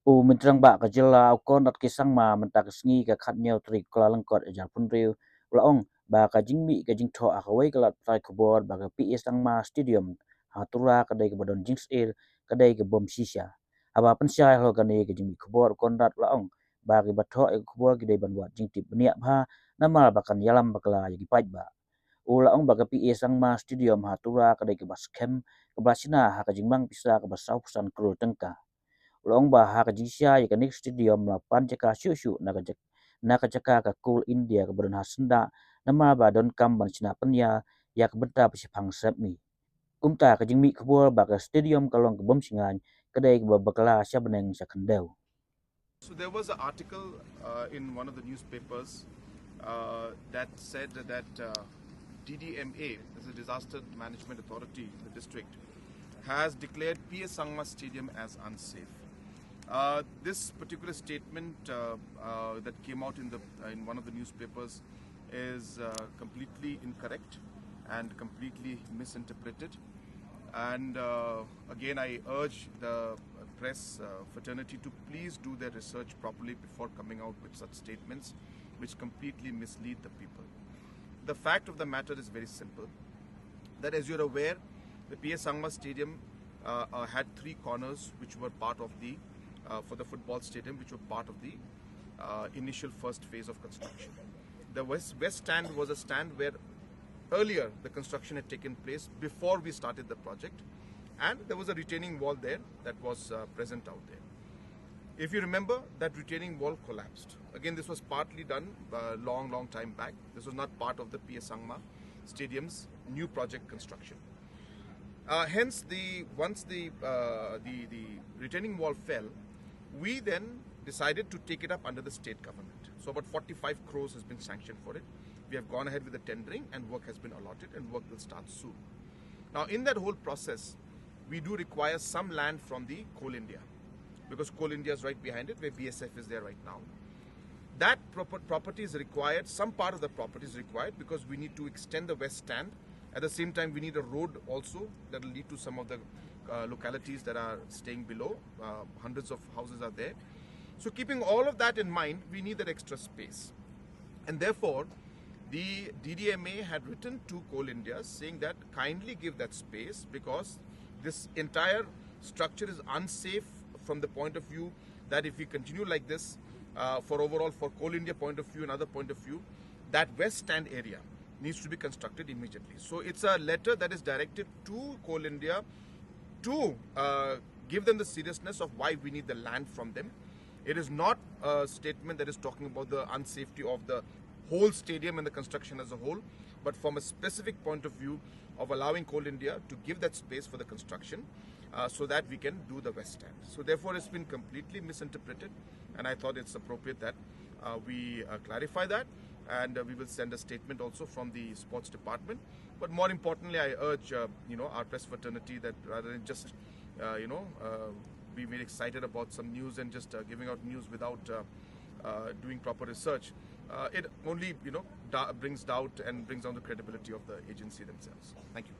Menterang ba ka jela Conrad ke Sangma mentak sngi ka Khyndew tri kla langkot ajar pun riu laong ba ka jingmi ka jingtho akawai kalat trai kubor ba ka pi Sangma stadium hatura kadai ke badon jings air kadai ke bom sisa aba pensya ho ka ne ke jingmi kubor Conrad laong ba ke batho e kubor ke dai banwat jingtip benia bha namal bakan yalam bakla yagi paj ba laong ba ka pi Sangma stadium hatura kadai ke Skhem ke basina ha ka jingmang pisa ke basau pusan kru tengka long ba ha ka jisya ya kanik stadium la pan jaka shu shu na ka jaka ka cool India ka badan hasenda nama ba don kam ban sina penya ya ka benta pasi phang sepmi kumta ka jingmi khbor ba ka stadium ka long ka bom singan kadai ka bakla sya Bneng sa Khyndew. So there was an article in one of the newspapers that said that DDMA, as a Disaster Management Authority in the district, has declared PS Sangma Stadium as unsafe. This particular statement that came out in one of the newspapers is completely incorrect and completely misinterpreted. And again, I urge the press fraternity to please do their research properly before coming out with such statements which completely mislead the people. The fact of the matter is very simple, that as you're aware, the PS Sangma Stadium had three corners which were part of the, for the football stadium, which were part of the initial first phase of construction. The west stand was a stand where earlier the construction had taken place before we started the project, and there was a retaining wall there that was present out there. If you remember, that retaining wall collapsed. Again, this was partly done long time back. This was not part of the PS Sangma Stadium's new project construction. Hence, once the retaining wall fell, we then decided to take it up under the state government. So about 45 crores has been sanctioned for it. We have gone ahead with the tendering and work has been allotted and work will start soon. Now in that whole process, we do require some land from the Coal India, because Coal India is right behind it, where BSF is there right now. That property is required, some part of the property is required because we need to extend the west stand. At the same time, we need a road also that will lead to some of the localities that are staying below. Hundreds of houses are there. So keeping all of that in mind, we need that extra space. And therefore, the DDMA had written to Coal India saying that kindly give that space, because this entire structure is unsafe from the point of view that if we continue like this, for Coal India point of view, another point of view, that west stand area needs to be constructed immediately. So it's a letter that is directed to Coal India to give them the seriousness of why we need the land from them. It is not a statement that is talking about the unsafety of the whole stadium and the construction as a whole, but from a specific point of view of allowing Coal India to give that space for the construction so that we can do the west stand. So therefore it's been completely misinterpreted, and I thought it's appropriate that we clarify that, and we will send a statement also from the sports department. But more importantly, I urge our press fraternity that rather than just be very excited about some news and just giving out news without doing proper research, it only brings doubt and brings down the credibility of the agency themselves. Thank you.